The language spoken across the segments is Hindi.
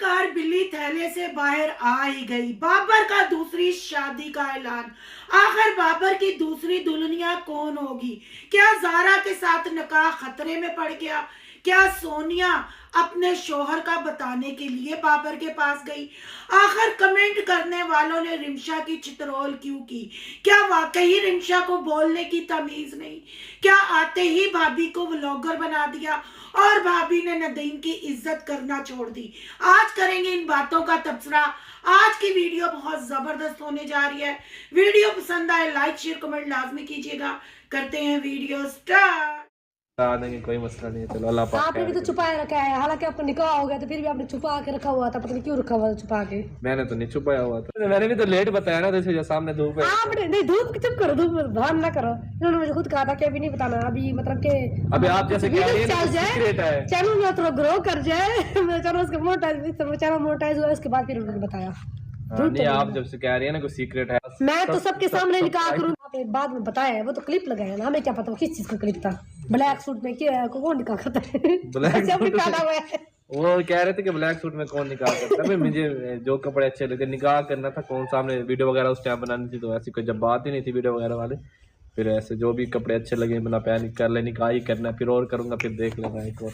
आखिरकार बिल्ली थैले से बाहर आ ही गई। बाबर का दूसरी शादी का ऐलान। आखिर बाबर की दूसरी दुल्हनिया कौन होगी? क्या जारा के साथ निकाह खतरे में पड़ गया? क्या सोनिया अपने शोहर का बताने के लिए बाबर के पास गई? आखिर कमेंट करने वालों ने रिमशा की चितरोल क्यों की? क्या वाकई रिमशा को बोलने की तमीज नहीं? क्या आते ही भाभी को व्लॉगर बना दिया और भाभी ने नदीम की इज्जत करना छोड़ दी? आज करेंगे इन बातों का तबसरा। आज की वीडियो बहुत जबरदस्त होने जा रही है। वीडियो पसंद आए लाइक शेयर कमेंट लाजमी कीजिएगा। करते हैं वीडियो स्टार्ट। बता देंगे, कोई मसला नहीं है। चलो अल्लाह पाक आपने भी तो छुपाए रखा है, हालांकि आपका निकाह हो गया तो फिर भी आपने छुपा के रखा हुआ था। पता नहीं क्यों रखा हुआ था छुपा के। मैंने तो नहीं छुपाया हुआ था, मैंने भी तो लेट बताया ना। जैसे सामने धूप है। आपने नहीं, धूप चुप करो, धूप भान ना करो। इन्होंने मुझे खुद कहा था कि अभी नहीं बताना, अभी मतलब के अभी आप जैसे कह रही हैं सीक्रेट है, चैनल में थोड़ा ग्रो कर जाए। मैं चैनल उसका मोनेटाइज हुआ, उसके बाद फिर उन्होंने बताया। नहीं आप जब से कह रही है ना कोई सीक्रेट है, मैं तो सबके सामने निकाह करूँ, बाद में बताया है। वो तो क्लिप लगाया ना, हमें क्या पता वो किस चीज का क्लिप था। ब्लैक सूट में क्या कौन निकाह करता है? ब्लैक वो कह रहे थे कि ब्लैक सूट में कौन निकाह करता है। मुझे जो कपड़े अच्छे लगे निकाह करना था, कौन सामने वीडियो वगैरह उस टाइम बनानी थी, तो ऐसी कोई जब बात ही नहीं थी वीडियो वगैरह वाले। फिर ऐसे जो भी कपड़े अच्छे लगे बना पहन कर ले, निकाह ही करना, फिर और करूंगा, फिर देख लेना एक और।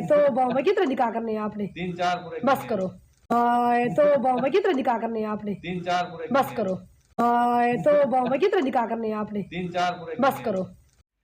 तो बॉम्बे कितने निकाह करने हैं आपने? 3-4 पूरे बस करो। तो बॉम्बे कितने निकाह करने हैं आपने? 3-4 पूरे बस करो। तो बॉम्बे कितने निकाह करने हैं आपने? 3-4 पूरे बस करो।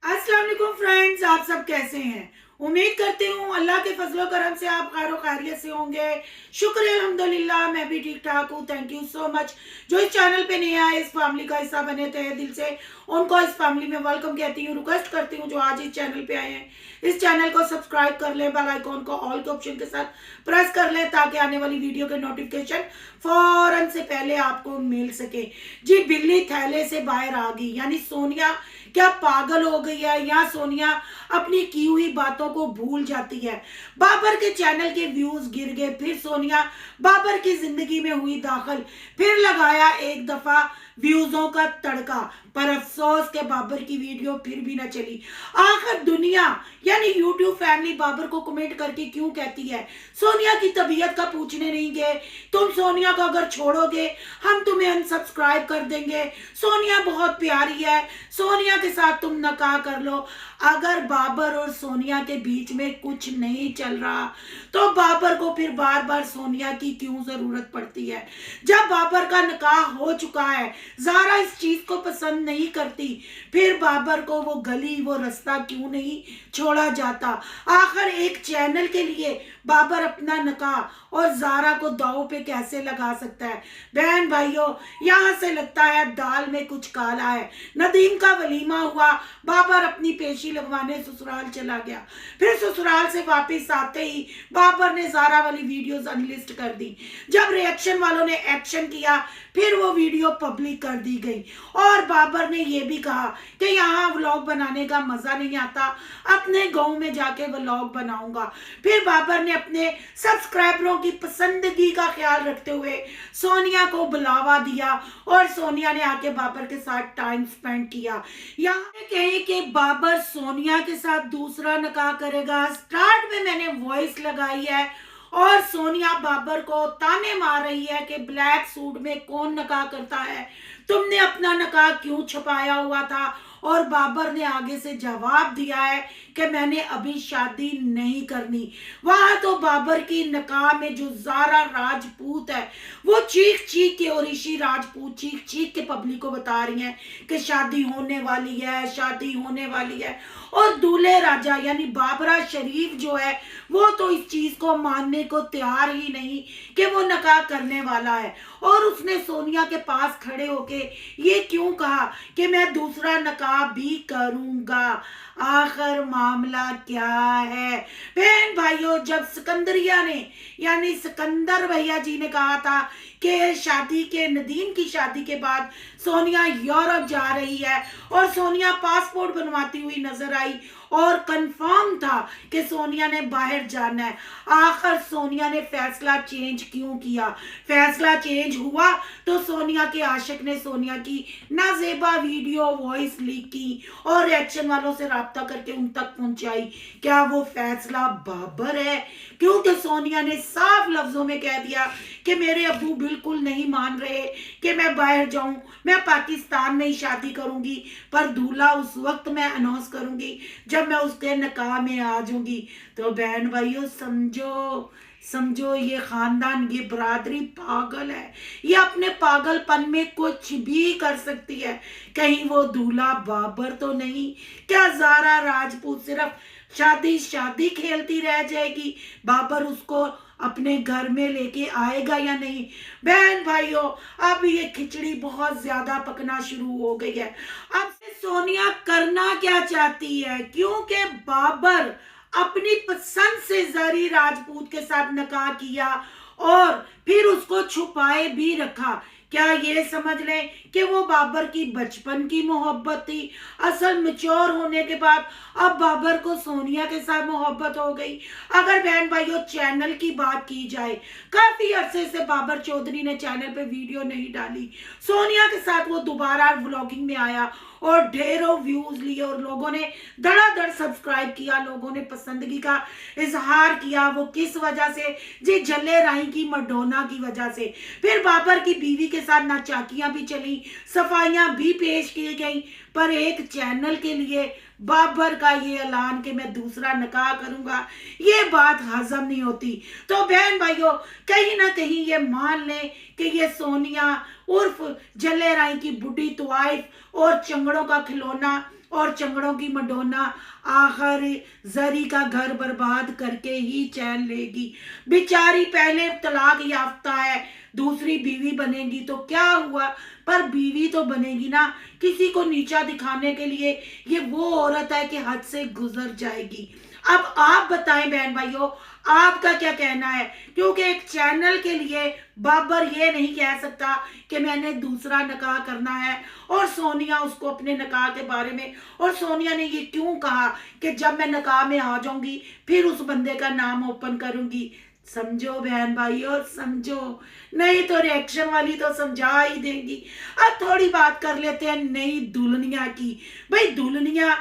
अस्सलाम वालेकुम फ्रेंड्स, आप सब कैसे हैं? उम्मीद करती हूँ अल्लाह के फजलो करम से आप खैर खैरियत से होंगे। शुक्र अल्हम्दुलिल्लाह, मैं भी ठीक ठाक हूँ। Thank you so much. जो इस चैनल पे नए आए, इस फैमिली का हिस्सा बने थे दिल से उनको इस फैमिली में वेलकम कहती हूँ। रिक्वेस्ट करती हूँ जो आज इस चैनल पे आए हैं, इस चैनल को सब्सक्राइब कर ले, बेल आइकॉन को ऑल के ऑप्शन के साथ प्रेस कर ले, ताकि आने वाली वीडियो के नोटिफिकेशन फौरन से पहले आपको मिल सके। जी, बिल्ली थैले से बाहर आ गई, यानी सोनिया क्या पागल हो गई है या सोनिया अपनी की हुई बातों को भूल जाती है? बाबर के चैनल के व्यूज गिर गए, फिर सोनिया बाबर की जिंदगी में हुई दाखिल, फिर लगाया एक दफा व्यूजों का तड़का, पर अफसोस के बाबर की वीडियो फिर भी ना चली। आखिर दुनिया यानी यूट्यूब फैमिली बाबर को कमेंट करके क्यों कहती है सोनिया की तबीयत का पूछने नहीं गए? तुम सोनिया को अगर छोड़ोगे हम तुम्हें अनसब्सक्राइब कर देंगे। सोनिया बहुत प्यारी है, सोनिया के साथ तुम निकाह कर लो। अगर बाबर और सोनिया के बीच में कुछ नहीं चल रहा तो बाबर को फिर बार बार सोनिया की क्यों जरूरत पड़ती है? जब बाबर का निकाह हो चुका है, जारा इस चीज को पसंद नहीं करती, फिर बाबर को वो गली वो रास्ता क्यों नहीं छोड़ा जाता? आखिर एक चैनल के लिए बाबर अपना निकाह और जारा को दाव पे कैसे लगा सकता है? बहन भाइयों, यहाँ से लगता है दाल में कुछ काला है। नदीम का वलीमा हुआ, बाबर अपनी पेशी लगवाने ससुराल चला गया, फिर ससुराल से वापस आते ही बाबर ने जारा वाली वीडियोस अनलिस्ट कर दी। जब रिएक्शन वालों ने एक्शन किया, फिर वो वीडियो पब्लिक कर दी गई और बाबर ने ये भी कहा कि यहाँ व्लॉग बनाने का मजा नहीं आता, अपने गांव में जाके व्लॉग बनाऊंगा। फिर बाबर ने अपने सब्सक्राइबरों की पसंदगी का ख्याल रखते हुए सोनिया को बुलावा दिया और सोनिया ने आके बाबर के साथ टाइम स्पेंड किया। यहाँ कहें कि बाबर सोनिया के साथ दूसरा निकाह करेगा। स्टार्ट में मैंने वॉइस लगाई है और सोनिया बाबर को ताने मार रही है कि ब्लैक सूट में कौन निकाह करता है, तुमने अपना निकाह क्यों छुपाया हुआ था? और बाबर ने आगे से जवाब दिया है कि मैंने अभी शादी नहीं करनी। वहां तो बाबर की निकाह में जो जारा राजपूत है वो चीख चीख के, और ऋषि राजपूत चीख चीख के पब्लिक को बता रही हैं कि शादी होने वाली है, शादी होने वाली है। और दूल्हे राजा यानी बाबरा शरीफ जो है वो तो इस चीज को मानने को तैयार ही नहीं कि वो निकाह करने वाला है। और उसने सोनिया के पास खड़े होके ये क्यों कहा कि मैं दूसरा निकाह भी करूंगा? आखिर मामला क्या है? बहन भाइयों, जब सिकंदरिया ने यानी सिकंदर भैया जी ने कहा था कि शादी के नदीम की शादी के बाद सोनिया यूरोप जा रही है और सोनिया पासपोर्ट बनवाती हुई नजर आई और कंफर्म था कि सोनिया ने बाहर जाना है, आखिर सोनिया ने फैसला चेंज क्यों किया? फैसला चेंज हुआ तो सोनिया के आशिक ने सोनिया की नाजेबा वीडियो वॉइस लीक की और रिएक्शन वालों से राब्ता करके उन तक पहुंचाई, क्या वो फैसला बाबर है? क्योंकि सोनिया ने साफ लफ्जों में कह दिया कि मेरे अब्बू बिल्कुल नहीं मान रहे कि मैं बाहर जाऊं, मैं पाकिस्तान में ही शादी करूंगी, पर दूल्हा उस वक्त मैं अनाउंस करूंगी जब मैं उसके निकाह में आ जाऊंगी। तो बहन भाइयों समझो समझो, ये खानदान, ये बरादरी पागल है, ये अपने पागलपन में कुछ भी कर सकती है। कहीं वो दूल्हा बाबर तो नहीं? क्या ज़ारा राजपूत सिर्फ शादी शादी खेलती रह जाएगी? बाबर उसको अपने घर में लेके आएगा या नहीं? बहन भाइयों, अब ये खिचड़ी बहुत ज्यादा पकना शुरू हो गई है। अब से सोनिया करना क्या चाहती है? क्योंकि बाबर अपनी पसंद से जरी राजपूत के साथ निकाह किया और फिर उसको छुपाए भी रखा। क्या ये समझ लें कि वो बाबर की बचपन की मोहब्बत थी? असल मैच्योर होने के बाद अब बाबर को सोनिया के साथ मोहब्बत हो गई। अगर बहन भाइयों चैनल की बात की जाए, काफी अरसे से बाबर चौधरी ने चैनल पे वीडियो नहीं डाली। सोनिया के साथ वो दोबारा व्लॉगिंग में आया और ढेरों व्यूज लिए और लोगों ने धड़ाधड़ सब्सक्राइब किया, लोगों ने पसंदगी का इजहार किया। वो किस वजह से? जी जल्ले राही की मडोना की वजह से। फिर बाबर की बीवी के साथ नाचाकियां भी चली, सफाइयां भी पेश की गई, पर एक चैनल के लिए बाबर का ये ऐलान कि मैं दूसरा निकाह करूंगा, ये बात हजम नहीं होती। तो बहन भाइयों कहीं ना कहीं ये मान लें कि ये सोनिया उर्फ जल्ले राई की बुढ़ी तुआइफ और चंगड़ों का खिलौना और चंगड़ों की मडोना आखिर जरी का घर बर्बाद करके ही चैन लेगी। बेचारी पहले तलाक याफ्ता है, दूसरी बीवी बनेगी तो क्या हुआ, पर बीवी तो बनेगी ना। किसी को नीचा दिखाने के लिए ये वो औरत है कि हद से गुजर जाएगी। अब आप बताएं बहन भाइयों, आपका क्या कहना है? क्योंकि एक चैनल के लिए बाबर ये नहीं कह सकता कि मैंने दूसरा निकाह करना है, और सोनिया उसको अपने निकाह के बारे में, और सोनिया ने ये क्यों कहा कि जब मैं निकाह में आ जाऊंगी फिर उस बंदे का नाम ओपन करूंगी। समझो बहन भाइयों समझो, नहीं तो रिएक्शन वाली तो समझा ही देंगी। अब थोड़ी बात कर लेते हैं नई दुल्हनिया की। भाई दुल्हनिया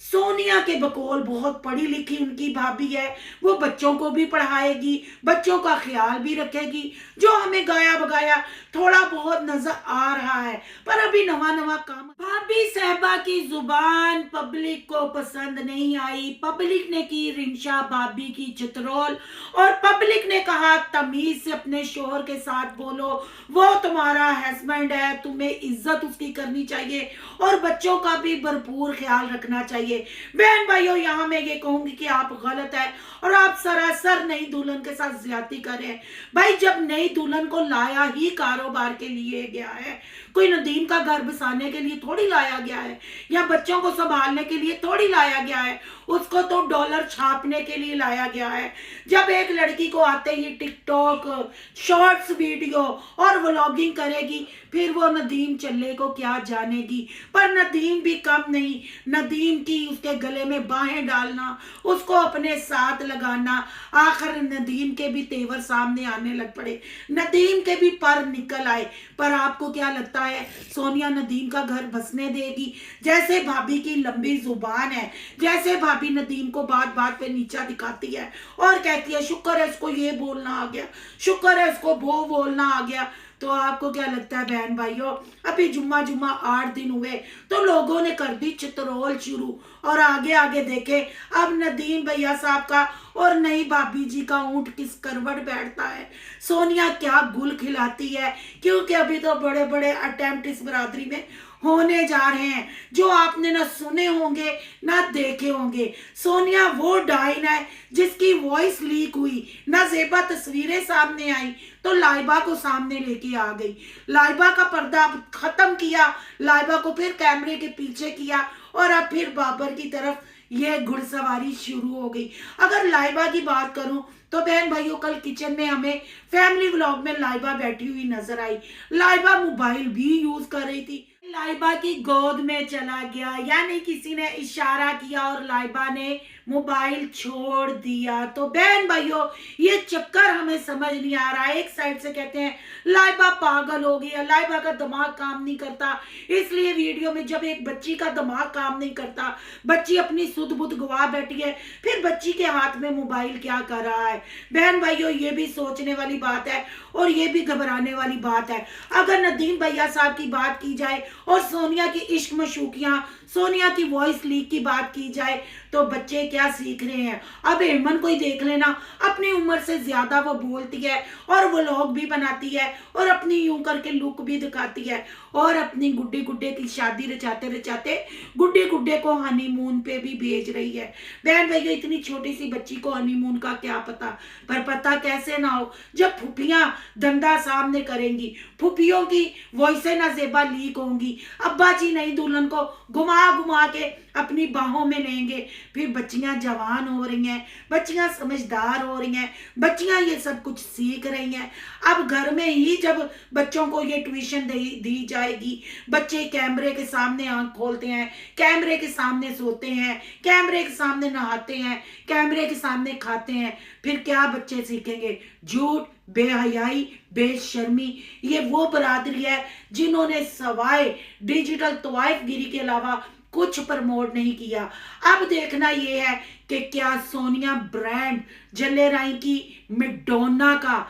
सोनिया के बकौल बहुत पढ़ी लिखी उनकी भाभी है, वो बच्चों को भी पढ़ाएगी, बच्चों का ख्याल भी रखेगी। जो हमें गाया बगाया थोड़ा बहुत नजर आ रहा है, पर अभी नवा नवा काम। भाभी साहबा की जुबान पब्लिक को पसंद नहीं आई। पब्लिक ने की रिंशा भाभी की चित्रोल, और पब्लिक ने कहा तमीज से अपने शोहर के साथ बोलो, वो तुम्हारा हस्बैंड है, तुम्हें इज्जत उसकी करनी चाहिए और बच्चों का भी भरपूर ख्याल रखना चाहिए। बहन भाइयों यहाँ मैं ये कहूंगी कि आप गलत है और आप सरासर नई दुल्हन के साथ ज्यादती कर रहे हैं। भाई जब नई दुल्हन को लाया ही कारोबार के लिए गया है, कोई नदीम का घर बसाने के लिए थोड़ी लाया गया है, या बच्चों को संभालने के लिए थोड़ी लाया गया है, उसको तो डॉलर छापने के लिए लाया गया है। जब एक लड़की को आते ही टिकटॉक, शॉर्ट्स वीडियो और व्लॉगिंग करेगी, फिर वो नदीम चल्ले को क्या जानेगी। पर नदीम भी कम नहीं, नदीम की उसके गले में बाहें डालना, उसको अपने साथ लगाना, आखिर नदीम के भी तेवर सामने आने लग पड़े, नदीम के भी पर निकल आए। पर आपको क्या लगता है सोनिया नदीम का घर बसने देगी? जैसे भाभी की लंबी जुबान है, जैसे भाभी नदीम को बात बात पे नीचा दिखाती है और कहती है शुक्र है इसको ये बोलना आ गया, शुक्र है इसको वो बोलना आ गया। तो आपको क्या लगता है बहन भाइयों, अभी जुम्मा 8 दिन हुए तो लोगों ने कर दी चित्रोल शुरू, और आगे आगे देखे अब नदीम भैया साहब का और नई भाभी जी का ऊंट किस करवट बैठता है। सोनिया क्या गुल खिलाती है, क्योंकि अभी तो बड़े बड़े अटेम्प्ट इस बरादरी में होने जा रहे हैं जो आपने ना सुने होंगे ना देखे होंगे। सोनिया वो डाइन है जिसकी वॉइस लीक हुई, ना ज़ेबा तस्वीरें सामने आई तो लाइबा को सामने लेके आ गई, लाइबा का पर्दा खत्म किया, लाइबा को फिर कैमरे के पीछे किया, और अब फिर बाबर की तरफ ये घुड़सवारी शुरू हो गई। अगर लाइबा की बात करूं तो बहन भाइयों कल किचन में हमें फैमिली व्लॉग में लाइबा बैठी हुई नजर आई। लाइबा मोबाइल भी यूज कर रही थी, लाइबा की गोद में चला गया, यानी किसी ने इशारा किया और लाइबा ने मोबाइल छोड़ दिया। तो बहन भाइयों, ये चक्कर हमें समझ नहीं आ रहा है। एक साइड से कहते हैं लाइबा पागल हो गई, लाइबा का दिमाग काम नहीं करता, इसलिए वीडियो में जब एक बच्ची का दिमाग काम नहीं करता, बच्ची अपनी सुध बुध गवा बैठी है, फिर बच्ची के हाथ में मोबाइल क्या कर रहा है। बहन भाइयों, ये भी सोचने वाली बात है और ये भी घबराने वाली बात है। अगर नदीम भैया साहब की बात की जाए और सोनिया की इश्क मशूकियां, सोनिया की वॉइस लीक की बात की जाए, तो बच्चे क्या सीख रहे हैं। अब हेमन को ही देख लेना, अपनी उम्र से ज्यादा वो बोलती है और वो व्लॉग भी बनाती है और अपनी यूं करके लुक भी दिखाती है और अपनी गुड्डे गुड्डे की शादी रचाते रचाते गुड्डे गुड्डे को हनीमून पे भी भेज रही है। बहन भैया, इतनी छोटी सी बच्ची को हनीमून का क्या पता, पर पता कैसे ना हो जब फुफियां धंधा सामने करेंगी, फुफियों की वॉइसें नाजेबा लीक होंगी, अब्बा जी नई दुल्हन को घुमा घुमा के अपनी बाहों में लेंगे, फिर बच्चियां जवान हो रही हैं, बच्चियां समझदार हो रही हैं, बच्चियां ये सब कुछ सीख रही हैं। अब घर में ही जब बच्चों को ये ट्यूशन दी जाएगी, बच्चे कैमरे के सामने आंख खोलते हैं, कैमरे के सामने सोते हैं, कैमरे के सामने नहाते हैं, कैमरे के सामने खाते हैं, फिर क्या बच्चे सीखेंगे? झूठ, बेहयाई, बेशर्मी। ये वो बरादरी है जिन्होंने सवाए डिजिटल तवाइफगिरी के अलावा कुछ प्रमोट नहीं किया। अब देखना ये है कि क्या सोनिया ब्रांड जल्ले राई की मैडोना का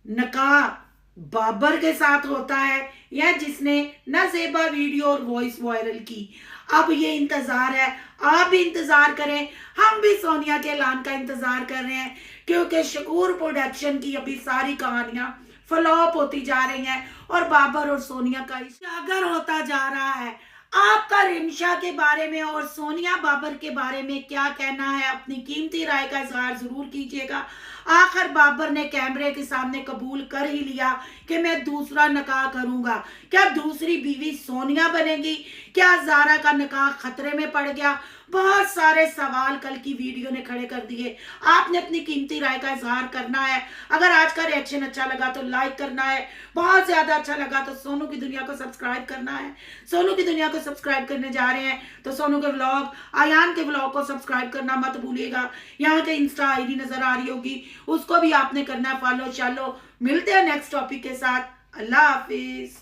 निकाह बाबर के साथ होता है या जिसने नाजेबा वीडियो और वॉइस वायरल की। अब ये इंतजार है, आप भी इंतजार करें, हम भी सोनिया के ऐलान का इंतजार कर रहे हैं, क्योंकि शकूर प्रोडक्शन की अभी सारी कहानियां फ्लॉप होती जा रही हैं और बाबर और सोनिया का इशागर होता जा रहा है। आपका रिमशा के बारे में और सोनिया बाबर के बारे में क्या कहना है, अपनी कीमती राय का इजहार जरूर कीजिएगा। आखिर बाबर ने कैमरे के सामने कबूल कर ही लिया कि मैं दूसरा निकाह करूंगा। क्या दूसरी बीवी सोनिया बनेगी? क्या ज़ारा का निकाह खतरे में पड़ गया? बहुत सारे सवाल कल की वीडियो ने खड़े कर दिए। आपने अपनी कीमती राय का इजहार करना है। अगर आज का रिएक्शन अच्छा लगा तो लाइक करना है, बहुत ज्यादा अच्छा लगा तो सोनू की दुनिया को सब्सक्राइब करना है। सोनू की दुनिया को सब्सक्राइब करने जा रहे हैं तो सोनू के व्लॉग, आयान के व्लॉग को सब्सक्राइब करना मत भूलिएगा। यहाँ के इंस्टा आईडी नजर आ रही होगी, उसको भी आपने करना है फॉलो। चलो मिलते हैं नेक्स्ट टॉपिक के साथ। अल्लाह हाफिज।